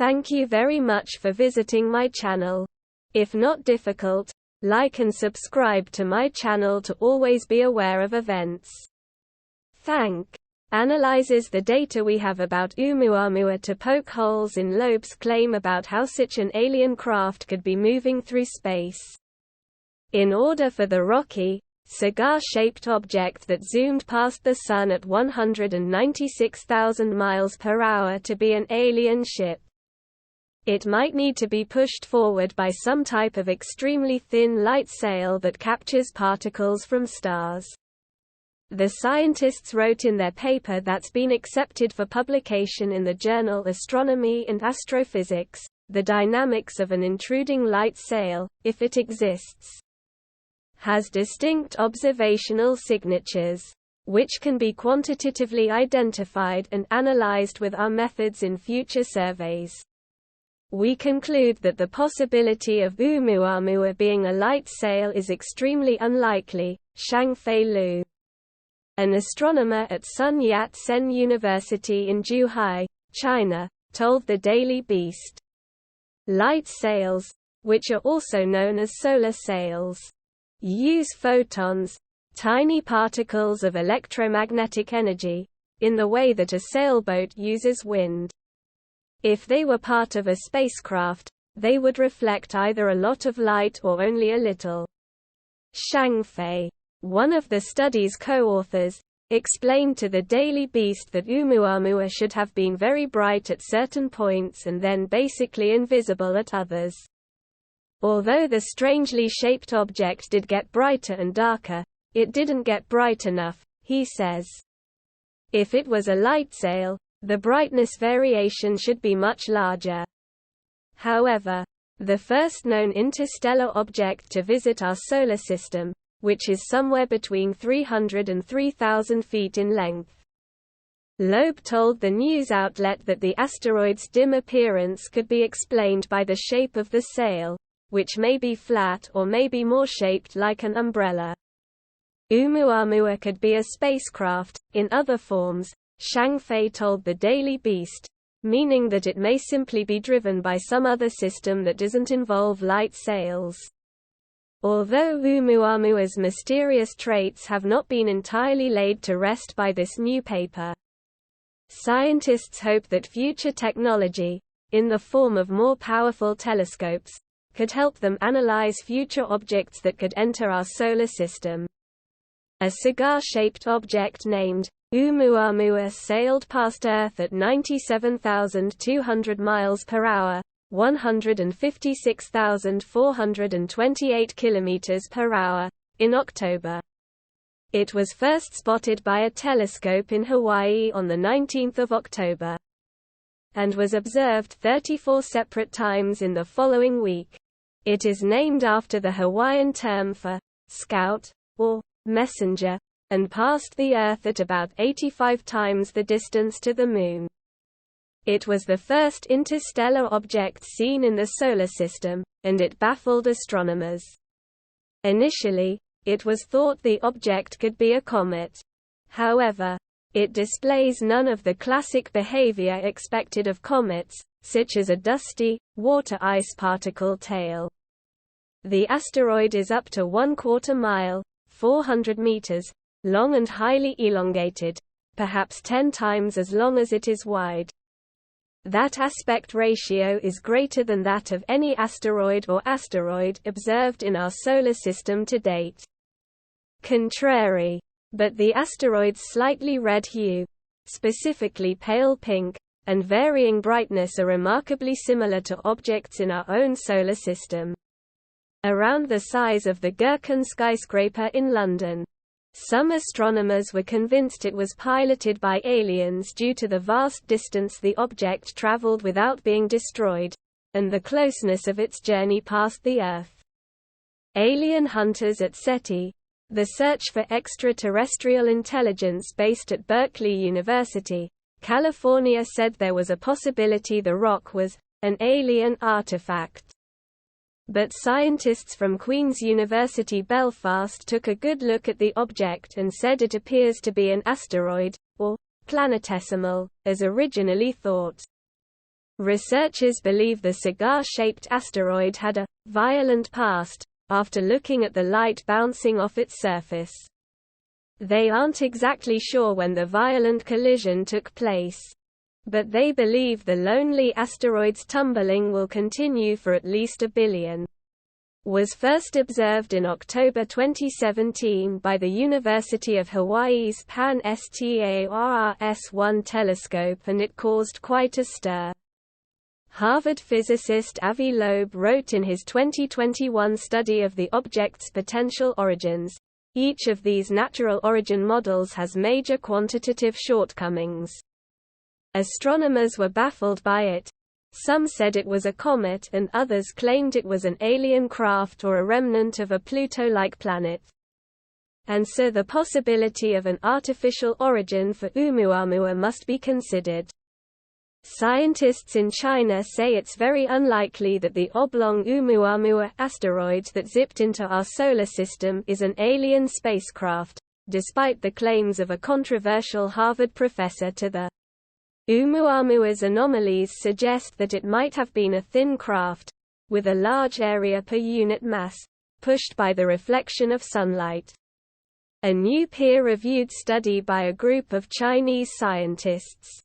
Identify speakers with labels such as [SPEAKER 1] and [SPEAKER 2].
[SPEAKER 1] Thank you very much for visiting my channel. If not difficult, like and subscribe to my channel to always be aware of events. Analyzes the data we have about Oumuamua to poke holes in Loeb's claim about how such an alien craft could be moving through space. In order for the rocky, cigar-shaped object that zoomed past the Sun at 196,000 miles per hour to be an alien ship, it might need to be pushed forward by some type of extremely thin light sail that captures particles from stars. The scientists wrote in their paper that's been accepted for publication in the journal Astronomy and Astrophysics, the dynamics of an intruding light sail, if it exists, has distinct observational signatures, which can be quantitatively identified and analyzed with our methods in future surveys. We conclude that the possibility of Oumuamua being a light sail is extremely unlikely. Shangfei Liu, an astronomer at Sun Yat-sen University in Zhuhai, China, told the Daily Beast, "Light sails, which are also known as solar sails, use photons, tiny particles of electromagnetic energy, in the way that a sailboat uses wind. If they were part of a spacecraft, they would reflect either a lot of light or only a little." Shangfei, one of the study's co-authors, explained to the Daily Beast that Oumuamua should have been very bright at certain points and then basically invisible at others. Although the strangely shaped object did get brighter and darker, it didn't get bright enough, he says. If it was a light sail, the brightness variation should be much larger. However, the first known interstellar object to visit our solar system, which is somewhere between 300 and 3,000 feet in length. Loeb told the news outlet that the asteroid's dim appearance could be explained by the shape of the sail, which may be flat or may be more shaped like an umbrella. Oumuamua could be a spacecraft, in other forms, Shangfei told the Daily Beast, meaning that it may simply be driven by some other system that doesn't involve light sails. Although Oumuamua's mysterious traits have not been entirely laid to rest by this new paper, scientists hope that future technology, in the form of more powerful telescopes, could help them analyze future objects that could enter our solar system. A cigar-shaped object named Oumuamua sailed past Earth at 97,200 miles per hour, 156,428 kilometers per hour, in October. It was first spotted by a telescope in Hawaii on the 19th of October, and was observed 34 separate times in the following week. It is named after the Hawaiian term for scout or messenger, and passed the Earth at about 85 times the distance to the Moon. It was the first interstellar object seen in the Solar System, and it baffled astronomers. Initially, it was thought the object could be a comet. However, it displays none of the classic behavior expected of comets, such as a dusty, water ice particle tail. The asteroid is up to 1/4 mile, 400 meters, long and highly elongated, perhaps 10 times as long as it is wide. That aspect ratio is greater than that of any asteroid or asteroid observed in our solar system to date. Contrary, but the asteroid's slightly red hue, specifically pale pink, and varying brightness are remarkably similar to objects in our own solar system. Around the size of the Gherkin skyscraper in London. Some astronomers were convinced it was piloted by aliens due to the vast distance the object traveled without being destroyed, and the closeness of its journey past the Earth. Alien hunters at SETI, the search for extraterrestrial intelligence based at Berkeley University, California, said there was a possibility the rock was an alien artifact. But scientists from Queen's University Belfast took a good look at the object and said it appears to be an asteroid, or planetesimal, as originally thought. Researchers believe the cigar-shaped asteroid had a violent past, after looking at the light bouncing off its surface. They aren't exactly sure when the violent collision took place. But they believe the lonely asteroid's tumbling will continue for at least 1 billion. Was first observed in October 2017 by the University of Hawaii's Pan-STARRS-1 telescope, and it caused quite a stir. Harvard physicist Avi Loeb wrote in his 2021 study of the object's potential origins, "Each of these natural origin models has major quantitative shortcomings. Astronomers were baffled by it. Some said it was a comet and others claimed it was an alien craft or a remnant of a Pluto-like planet. And so the possibility of an artificial origin for Oumuamua must be considered. Scientists in China say it's very unlikely that the oblong Oumuamua asteroid that zipped into our solar system is an alien spacecraft, despite the claims of a controversial Harvard professor to the Oumuamua's anomalies suggest that it might have been a thin craft, with a large area per unit mass, pushed by the reflection of sunlight. A new peer-reviewed study by a group of Chinese scientists